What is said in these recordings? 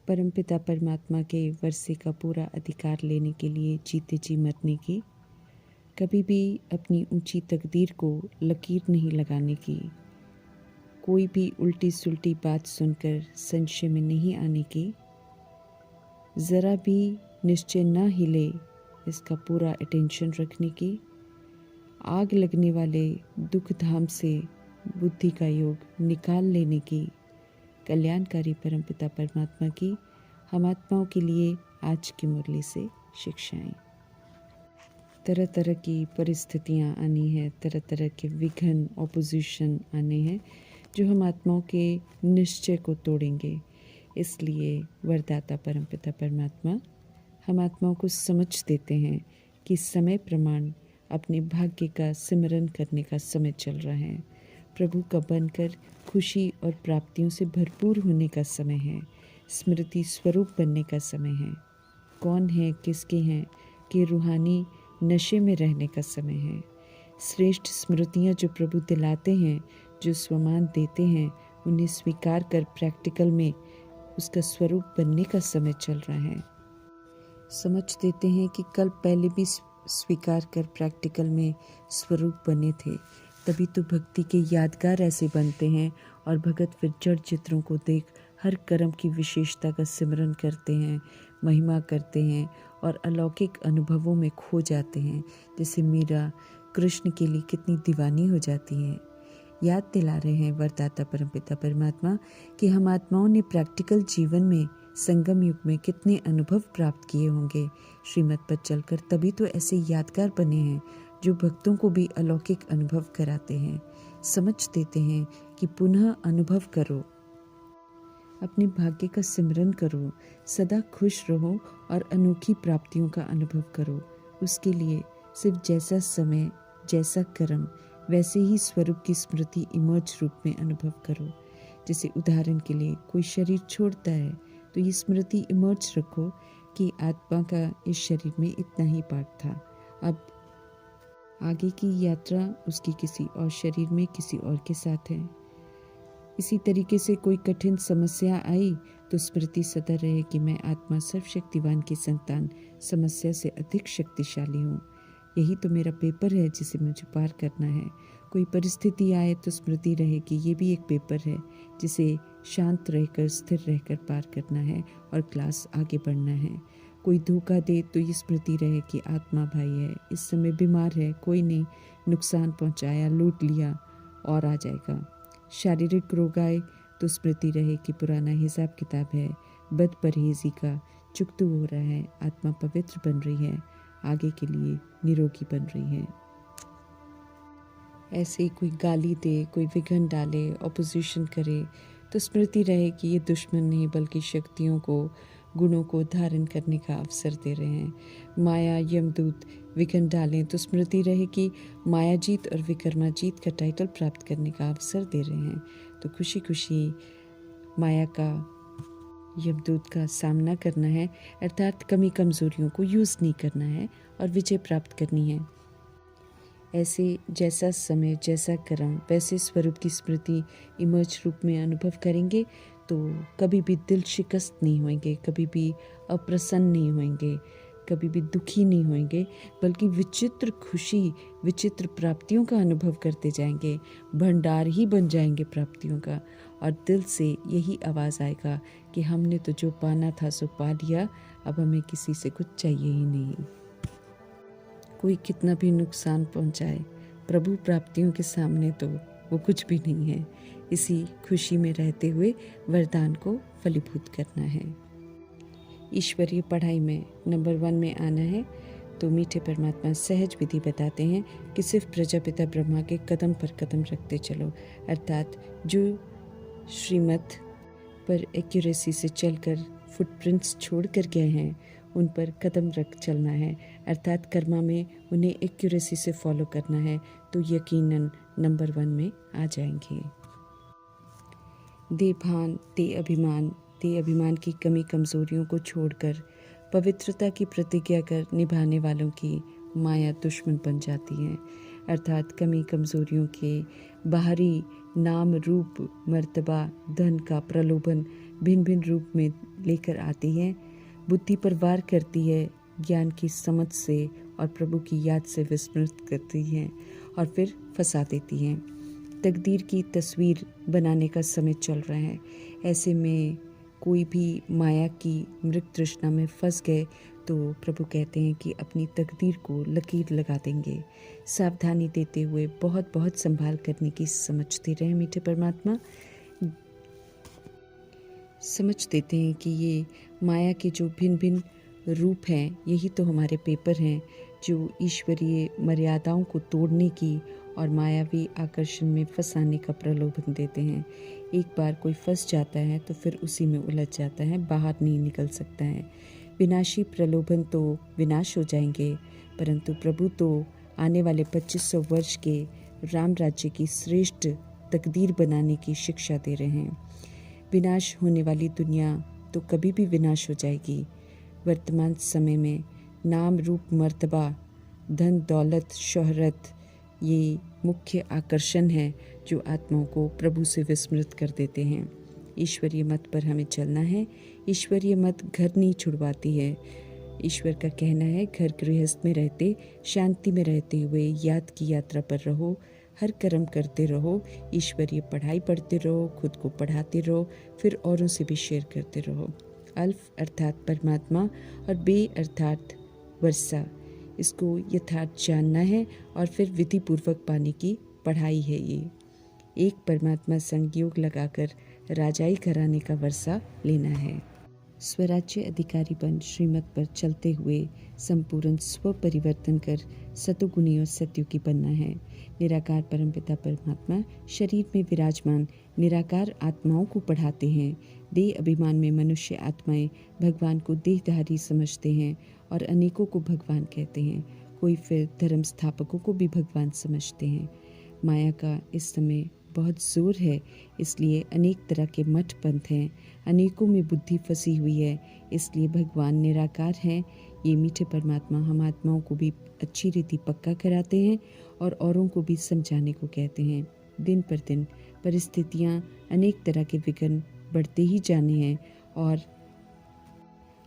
परमपिता परमात्मा के वर्षे का पूरा अधिकार लेने के लिए जीते जी मरने की, कभी भी अपनी ऊंची तकदीर को लकीर नहीं लगाने की, कोई भी उल्टी सुल्टी बात सुनकर संशय में नहीं आने की, ज़रा भी निश्चय न हिले इसका पूरा अटेंशन रखने की, आग लगने वाले दुख धाम से बुद्धि का योग निकाल लेने की, कल्याणकारी परमपिता परमात्मा की हम आत्माओं के लिए आज की मुरली से शिक्षाएं। तरह तरह की परिस्थितियां आनी है, तरह तरह के विघ्न ऑपोजिशन आने हैं जो हम आत्माओं के निश्चय को तोड़ेंगे। इसलिए वरदाता परमपिता परमात्मा हम आत्माओं को समझ देते हैं कि समय प्रमाण अपने भाग्य का सिमरन करने का समय चल रहा है। प्रभु का बनकर खुशी और प्राप्तियों से भरपूर होने का समय है। स्मृति स्वरूप बनने का समय है। कौन है, किसके हैं कि रूहानी नशे में रहने का समय है। श्रेष्ठ स्मृतियाँ जो प्रभु दिलाते हैं, जो स्वमान देते हैं, उन्हें स्वीकार कर प्रैक्टिकल में उसका स्वरूप बनने का समय चल रहा है। समझ देते हैं कि कल पहले भी स्वीकार कर प्रैक्टिकल में स्वरूप बने थे, तभी तो भक्ति के यादगार ऐसे बनते हैं और भगत फिर जड़ चित्रों को देख हर कर्म की विशेषता का सिमरन करते हैं, महिमा करते हैं और अलौकिक अनुभवों में खो जाते हैं। जैसे मीरा कृष्ण के लिए कितनी दीवानी हो जाती हैं। याद दिला रहे हैं वरदाता परमपिता परमात्मा कि हम आत्माओं ने प्रैक्टिकल जीवन में संगम युग में कितने अनुभव प्राप्त किए होंगे श्रीमत पर चलकर, तभी तो ऐसे यादगार बने हैं जो भक्तों को भी अलौकिक अनुभव कराते हैं। समझ देते हैं कि पुनः अनुभव करो, अपने भाग्य का सिमरन करो, सदा खुश रहो और अनोखी प्राप्तियों का अनुभव करो। उसके लिए सिर्फ जैसा समय, जैसा कर्म, वैसे ही स्वरूप की स्मृति इमर्ज रूप में अनुभव करो। जैसे उदाहरण के लिए कोई शरीर छोड़ता है तो ये स्मृति इमर्ज रखो कि आत्मा का इस शरीर में इतना ही पार्ट था, अब आगे की यात्रा उसकी किसी और शरीर में किसी और के साथ है। इसी तरीके से कोई कठिन समस्या आई तो स्मृति सदा रहे कि मैं आत्मा सर्वशक्तिवान की संतान समस्या से अधिक शक्तिशाली हूँ। यही तो मेरा पेपर है जिसे मुझे पार करना है। कोई परिस्थिति आए तो स्मृति रहे कि ये भी एक पेपर है जिसे शांत रहकर स्थिर रहकर पार करना है और क्लास आगे बढ़ना है। कोई धोखा दे तो ये स्मृति रहे कि आत्मा भाई है, इस समय बीमार है, कोई ने नुकसान पहुंचाया, लूट लिया और आ जाएगा। शारीरिक रोग आए तो स्मृति रहे कि पुराना हिसाब किताब है, बद परहेजी का चुकतू हो रहा है, आत्मा पवित्र बन रही है, आगे के लिए निरोगी बन रही है। ऐसे ही कोई गाली दे, कोई विघ्न डाले, ऑपोजिशन करे तो स्मृति रहे कि ये दुश्मन नहीं बल्कि शक्तियों को, गुणों को धारण करने का अवसर दे रहे हैं। माया यमदूत विघ्न डालें तो स्मृति रहे कि माया जीत और विकर्मा जीत का टाइटल प्राप्त करने का अवसर दे रहे हैं। तो खुशी खुशी माया का, यमदूत का सामना करना है, अर्थात कमी कमजोरियों को यूज़ नहीं करना है और विजय प्राप्त करनी है। ऐसे जैसा समय, जैसा कर्म, वैसे स्वरूप की स्मृति इमर्ज रूप में अनुभव करेंगे तो कभी भी दिल शिकस्त नहीं होंगे, कभी भी अप्रसन्न नहीं होंगे, कभी भी दुखी नहीं होंगे, बल्कि विचित्र खुशी, विचित्र प्राप्तियों का अनुभव करते जाएंगे। भंडार ही बन जाएंगे प्राप्तियों का और दिल से यही आवाज़ आएगा कि हमने तो जो पाना था सो पा लिया, अब हमें किसी से कुछ चाहिए ही नहीं। कोई कितना भी नुकसान पहुंचाए, प्रभु प्राप्तियों के सामने तो वो कुछ भी नहीं है। इसी खुशी में रहते हुए वरदान को फलीभूत करना है। ईश्वरीय पढ़ाई में नंबर 1 में आना है तो मीठे परमात्मा सहज विधि बताते हैं कि सिर्फ प्रजापिता ब्रह्मा के कदम पर कदम रखते चलो, अर्थात जो श्रीमत पर एक्यूरेसी से चलकर फुटप्रिंट्स छोड़ कर गए हैं उन पर कदम रख चलना है, अर्थात कर्मा में उन्हें एक्यूरेसी से फॉलो करना है तो यकीनन नंबर 1 में आ जाएंगे। दे भान, दे अभिमान की कमी कमज़ोरियों को छोड़कर पवित्रता की प्रतिज्ञा कर निभाने वालों की माया दुश्मन बन जाती है, अर्थात कमी कमज़ोरियों के बाहरी नाम, रूप, मर्तबा, धन का प्रलोभन भिन्न भिन्न रूप में लेकर आती है, बुद्धि पर वार करती है, ज्ञान की समझ से और प्रभु की याद से विस्मृत करती है और फिर फंसा देती हैं। तकदीर की तस्वीर बनाने का समय चल रहा है। ऐसे में कोई भी माया की मृग तृष्णा में फंस गए तो प्रभु कहते हैं कि अपनी तकदीर को लकीर लगा देंगे। सावधानी देते हुए बहुत बहुत संभाल करने की समझते रहें मीठे परमात्मा। समझ देते हैं कि ये माया के जो भिन्न भिन्न रूप हैं, यही तो हमारे पेपर हैं जो ईश्वरीय मर्यादाओं को तोड़ने की और मायावी आकर्षण में फंसाने का प्रलोभन देते हैं। एक बार कोई फंस जाता है तो फिर उसी में उलझ जाता है, बाहर नहीं निकल सकता है। विनाशी प्रलोभन तो विनाश हो जाएंगे, परंतु प्रभु तो आने वाले 2500 वर्ष के राम राज्य की श्रेष्ठ तकदीर बनाने की शिक्षा दे रहे हैं। विनाश होने वाली दुनिया तो कभी भी विनाश हो जाएगी। वर्तमान समय में नाम, रूप, मर्तबा, धन, दौलत, शोहरत ये मुख्य आकर्षण है जो आत्माओं को प्रभु से विस्मृत कर देते हैं। ईश्वरीय मत पर हमें चलना है। ईश्वरीय मत घर नहीं छुड़वाती है। ईश्वर का कहना है, घर गृहस्थ में रहते, शांति में रहते हुए याद की यात्रा पर रहो, हर कर्म करते रहो, ईश्वरीय पढ़ाई पढ़ते रहो, खुद को पढ़ाते रहो, फिर औरों से भी शेयर करते रहो। अल्फ अर्थात परमात्मा और बे अर्थात वर्षा, इसको यथार्थ जानना है और फिर विधि पूर्वक पाने की पढ़ाई है ये। एक परमात्मा संग योग लगाकर राजाई कराने का वर्षा लेना है। स्वराज्य अधिकारी बन श्रीमत पर चलते हुए संपूर्ण स्व परिवर्तन कर सतोगुणी और सत्युगी बनना है। निराकार परमपिता परमात्मा शरीर में विराजमान निराकार आत्माओं को पढ़ाते हैं। देह अभिमान में मनुष्य आत्माएं भगवान को देहधारी समझते हैं और अनेकों को भगवान कहते हैं। कोई फिर धर्म स्थापकों को भी भगवान समझते हैं। माया का इस समय बहुत जोर है, इसलिए अनेक तरह के मठ पंथ हैं, अनेकों में बुद्धि फंसी हुई है, इसलिए भगवान निराकार हैं। ये मीठे परमात्मा हम आत्माओं को भी अच्छी रीति पक्का कराते हैं और औरों को भी समझाने को कहते हैं। दिन पर दिन परिस्थितियाँ अनेक तरह के विघ्न बढ़ते ही जाने हैं और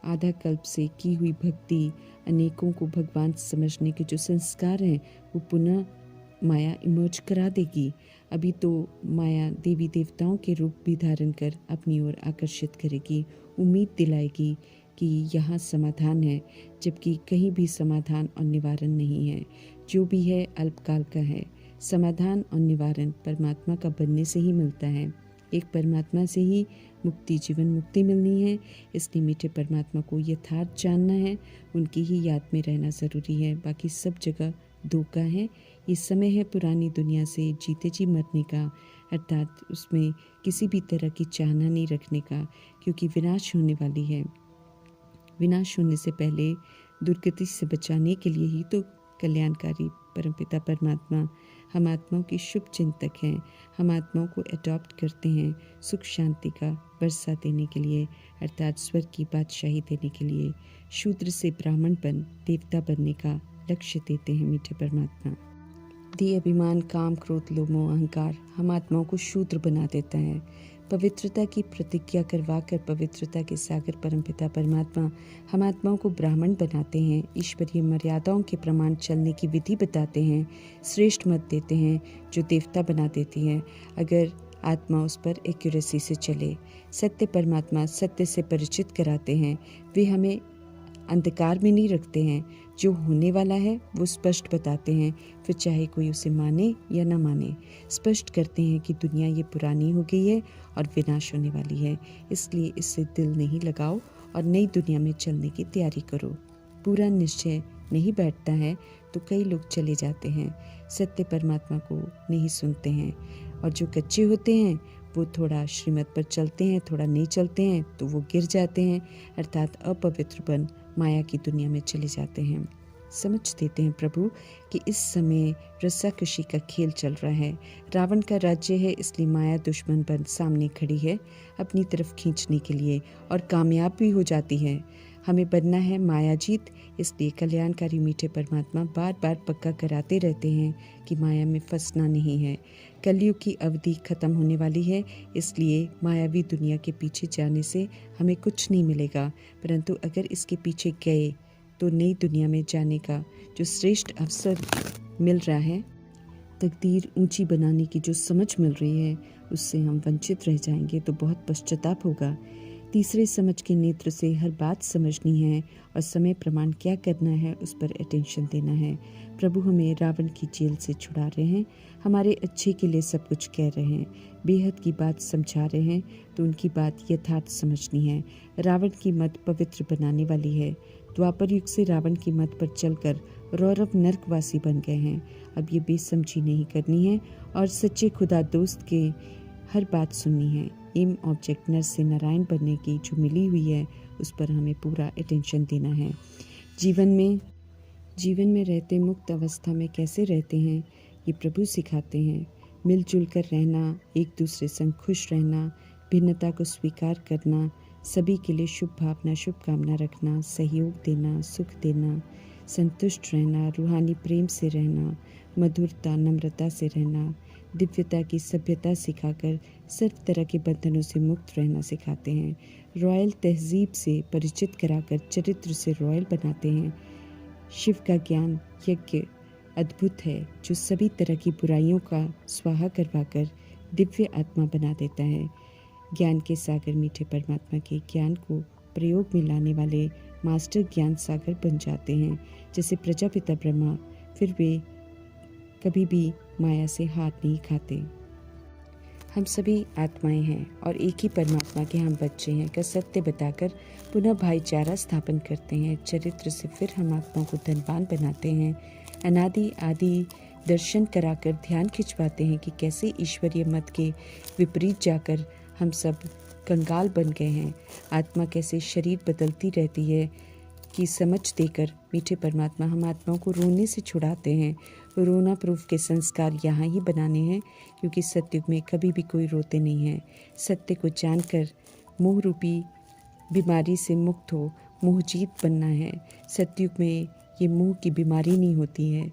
आधा कल्प से की हुई भक्ति अनेकों को भगवान समझने के जो संस्कार हैं वो पुनः माया इमर्ज करा देगी। अभी तो माया देवी देवताओं के रूप भी धारण कर अपनी ओर आकर्षित करेगी, उम्मीद दिलाएगी कि यहाँ समाधान है, जबकि कहीं भी समाधान और निवारण नहीं है। जो भी है अल्पकाल का है। समाधान और निवारण परमात्मा का बनने से ही मिलता है। एक परमात्मा से ही मुक्ति, जीवन मुक्ति मिलनी है। इसलिए मीठे परमात्मा को यथार्थ जानना है, उनकी ही याद में रहना ज़रूरी है। बाकी सब जगह धोखा है। ये समय है पुरानी दुनिया से जीते जी मरने का, अर्थात उसमें किसी भी तरह की चाहना नहीं रखने का, क्योंकि विनाश होने वाली है। विनाश होने से पहले दुर्गति से बचाने के लिए ही तो कल्याणकारी परमपिता परमात्मा हम आत्माओं की शुभ चिंतक हैं। हम आत्माओं को अडॉप्ट करते हैं सुख शांति का वर्षा देने के लिए, अर्थात स्वर्ग की बादशाही देने के लिए। शूद्र से ब्राह्मणपन, देवता बनने का लक्ष्य देते हैं मीठे परमात्मा। देह अभिमान, काम, क्रोध, लोभ, मोह, अहंकार हम आत्माओं को शूद्र बना देता है। पवित्रता की प्रतिज्ञा करवाकर पवित्रता के सागर परमपिता परमात्मा हम आत्माओं को ब्राह्मण बनाते हैं। ईश्वरीय मर्यादाओं के प्रमाण चलने की विधि बताते हैं, श्रेष्ठ मत देते हैं जो देवता बना देती हैं, अगर आत्मा उस पर एक्यूरेसी से चले। सत्य परमात्मा सत्य से परिचित कराते हैं। वे हमें अंधकार में नहीं रखते हैं। जो होने वाला है वो स्पष्ट बताते हैं, फिर चाहे कोई उसे माने या ना माने। स्पष्ट करते हैं कि दुनिया ये पुरानी हो गई है और विनाश होने वाली है, इसलिए इससे दिल नहीं लगाओ और नई दुनिया में चलने की तैयारी करो। पूरा निश्चय नहीं बैठता है तो कई लोग चले जाते हैं, सत्य परमात्मा को नहीं सुनते हैं, और जो कच्चे होते हैं वो थोड़ा श्रीमत पर चलते हैं, थोड़ा नहीं चलते हैं तो वो गिर जाते हैं, अर्थात अपवित्र बन माया की दुनिया में चले जाते हैं। समझ देते हैं प्रभु कि इस समय रस्साकशी का खेल चल रहा है। रावण का राज्य है, इसलिए माया दुश्मन बन सामने खड़ी है अपनी तरफ खींचने के लिए, और कामयाब भी हो जाती है। हमें बनना है माया जीत, इसलिए कल्याणकारी मीठे परमात्मा बार बार पक्का कराते रहते हैं कि माया में फंसना नहीं है। कलयुग की अवधि खत्म होने वाली है, इसलिए मायावी दुनिया के पीछे जाने से हमें कुछ नहीं मिलेगा, परंतु अगर इसके पीछे गए तो नई दुनिया में जाने का जो श्रेष्ठ अवसर मिल रहा है, तकदीर ऊंची बनाने की जो समझ मिल रही है, उससे हम वंचित रह जाएंगे तो बहुत पश्चाताप होगा। तीसरे समझ के नेत्र से हर बात समझनी है और समय प्रमाण क्या करना है उस पर अटेंशन देना है। प्रभु हमें रावण की जेल से छुड़ा रहे हैं, हमारे अच्छे के लिए सब कुछ कह रहे हैं, बेहद की बात समझा रहे हैं, तो उनकी बात यथार्थ समझनी है। रावण की मत पवित्र बनाने वाली है। द्वापर युग से रावण की मत पर चलकर रौरव नरकवासी बन गए हैं। अब ये बेसमझी नहीं करनी है और सच्चे खुदा दोस्त के हर बात सुननी है। एम ऑब्जेक्ट नर से नारायण बनने की जो मिली हुई है, उस पर हमें पूरा अटेंशन देना है। जीवन में रहते मुक्त अवस्था में कैसे रहते हैं, ये प्रभु सिखाते हैं। मिलजुल कर रहना, एक दूसरे संग खुश रहना, भिन्नता को स्वीकार करना, सभी के लिए शुभ भावना शुभकामना रखना, सहयोग देना, सुख देना, संतुष्ट रहना, रूहानी प्रेम से रहना, मधुरता नम्रता से रहना, दिव्यता की सभ्यता सिखाकर सर्व तरह के बंधनों से मुक्त रहना सिखाते हैं। रॉयल तहजीब से परिचित कराकर चरित्र से रॉयल बनाते हैं। शिव का ज्ञान यज्ञ अद्भुत है, जो सभी तरह की बुराइयों का स्वाहा करवाकर दिव्य आत्मा बना देता है। ज्ञान के सागर मीठे परमात्मा के ज्ञान को प्रयोग में लाने वाले मास्टर ज्ञान सागर बन जाते हैं। जैसे प्रजापिता ब्रह्मा, फिर वे कभी भी माया से हाथ नहीं खाते। हम सभी आत्माएं हैं और एक ही परमात्मा के हम बच्चे हैं का सत्य बताकर पुनः भाईचारा स्थापन करते हैं। चरित्र से फिर हम आत्मा को धनवान बनाते हैं। अनादि आदि दर्शन कराकर ध्यान खिंचवाते हैं कि कैसे ईश्वरीय मत के विपरीत जाकर हम सब कंगाल बन गए हैं। आत्मा कैसे शरीर बदलती रहती है की समझ देकर मीठे परमात्मा हम आत्माओं को रोने से छुड़ाते हैं। रोना प्रूफ के संस्कार यहाँ ही बनाने हैं, क्योंकि सत्युग में कभी भी कोई रोते नहीं है। सत्य को जानकर मोह रूपी बीमारी से मुक्त हो मोहजीत बनना है। सत्युग में ये मोह की बीमारी नहीं होती है।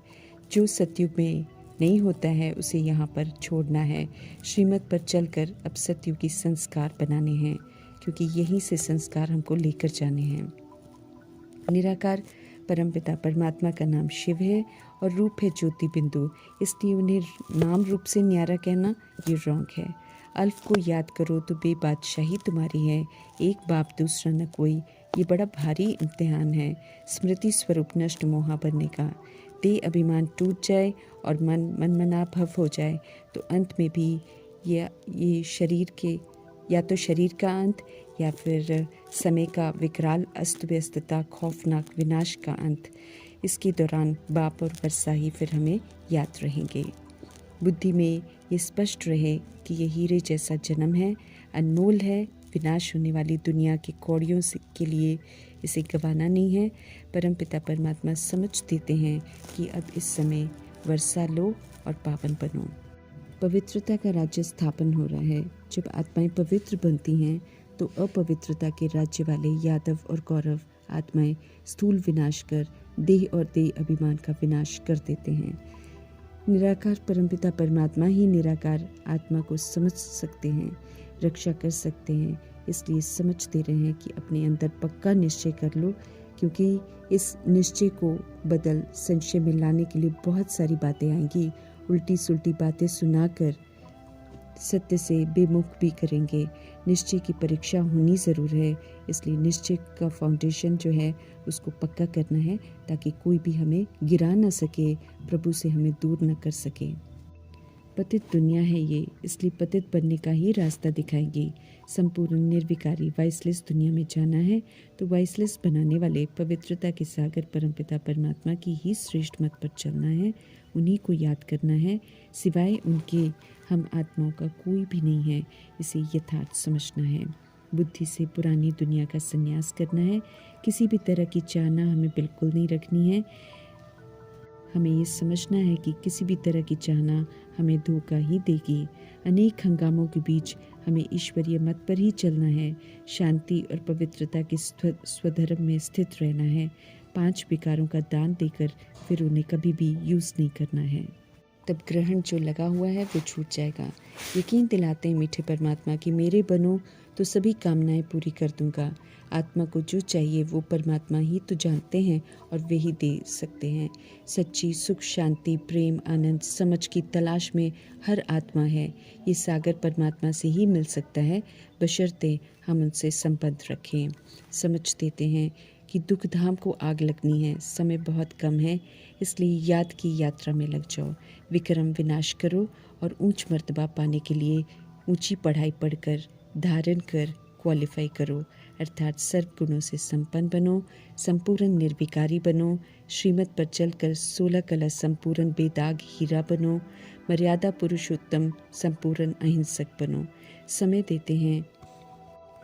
जो सत्युग में नहीं होता है उसे यहाँ पर छोड़ना है। श्रीमत पर चलकर अब सत्युगी संस्कार बनाने हैं, क्योंकि यहीं से संस्कार हमको लेकर जाने हैं। निराकार परमपिता परमात्मा का नाम शिव है और रूप है ज्योति बिंदु, इसलिए उन्हें नाम रूप से न्यारा कहना ये रॉन्ग है। अल्फ को याद करो तो बेबादशाही तुम्हारी है, एक बाप दूसरा न कोई, ये बड़ा भारी इम्तिहान है। स्मृति स्वरूप नष्ट मोहा बनने का, देह अभिमान टूट जाए और मनमना भव हो जाए तो अंत में भी ये शरीर के या तो शरीर का अंत या फिर समय का विकराल अस्त व्यस्तता खौफनाक विनाश का अंत। इसके दौरान बाप और वर्षा ही फिर हमें याद रहेंगे। बुद्धि में ये स्पष्ट रहे कि ये हीरे जैसा जन्म है, अनमोल है, विनाश होने वाली दुनिया के कौड़ियों के लिए इसे गंवाना नहीं है। परमपिता परमात्मा समझ देते हैं कि अब इस समय वर्षा लो और पावन बनो। पवित्रता का राज्य स्थापन हो रहा है। जब आत्माएं पवित्र बनती हैं तो अपवित्रता के राज्य वाले यादव और गौरव आत्माएं स्थूल विनाश कर देह और देह अभिमान का विनाश कर देते हैं। निराकार परमपिता परमात्मा ही निराकार आत्मा को समझ सकते हैं, रक्षा कर सकते हैं। इसलिए समझते रहें कि अपने अंदर पक्का निश्चय कर लो, क्योंकि इस निश्चय को बदल संशय में लाने के लिए बहुत सारी बातें आएंगी। उल्टी सुल्टी बातें सुनाकर सत्य से बेमुख भी करेंगे। निश्चय की परीक्षा होनी ज़रूर है, इसलिए निश्चय का फाउंडेशन जो है उसको पक्का करना है, ताकि कोई भी हमें गिरा ना सके, प्रभु से हमें दूर न कर सके। पतित दुनिया है ये, इसलिए पतित बनने का ही रास्ता दिखाएगी। संपूर्ण निर्विकारी वाइसलेस दुनिया में जाना है तो वाइसलेस बनाने वाले पवित्रता के सागर परमपिता परमात्मा की ही श्रेष्ठ मत पर चलना है। उन्हीं को याद करना है, सिवाय उनके हम आत्माओं का कोई भी नहीं है। इसे यथार्थ समझना है। बुद्धि से पुरानी दुनिया का संन्यास करना है। किसी भी तरह की चाहना हमें बिल्कुल नहीं रखनी है। हमें ये समझना है कि किसी भी तरह की चाहना हमें धोखा ही देगी। अनेक हंगामों के बीच हमें ईश्वरीय मत पर ही चलना है। शांति और पवित्रता के स्वधर्म में स्थित रहना है। 5 विकारों का दान देकर फिर उन्हें कभी भी यूज़ नहीं करना है। तब ग्रहण जो लगा हुआ है वो छूट जाएगा। यकीन दिलाते हैं मीठे परमात्मा कि मेरे बनो तो सभी कामनाएं पूरी कर दूंगा। आत्मा को जो चाहिए वो परमात्मा ही तो जानते हैं और वे ही दे सकते हैं। सच्ची सुख, शांति, प्रेम, आनंद, समझ की तलाश में हर आत्मा है। ये सागर परमात्मा से ही मिल सकता है, बशर्ते हम उनसे संबंध रखें। समझ देते हैं कि दुख धाम को आग लगनी है, समय बहुत कम है, इसलिए याद की यात्रा में लग जाओ। विक्रम विनाश करो और ऊंच मर्तबा पाने के लिए ऊंची पढ़ाई पढ़कर धारण कर क्वालिफाई करो, अर्थात सर्व गुणों से संपन्न बनो, संपूर्ण निर्विकारी बनो, श्रीमत पर चलकर 16 कला संपूर्ण बेदाग हीरा बनो, मर्यादा पुरुषोत्तम संपूर्ण अहिंसक बनो। समय देते हैं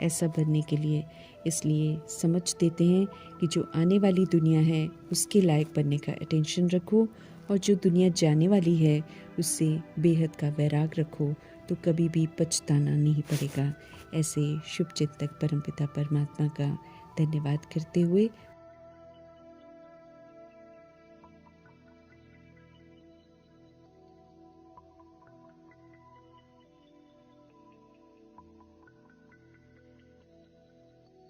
ऐसा बनने के लिए, इसलिए समझ देते हैं कि जो आने वाली दुनिया है उसके लायक बनने का अटेंशन रखो, और जो दुनिया जाने वाली है उससे बेहद का वैराग रखो, तो कभी भी पछताना नहीं पड़ेगा। ऐसे शुभ चिंतक परमपिता परमात्मा का धन्यवाद करते हुए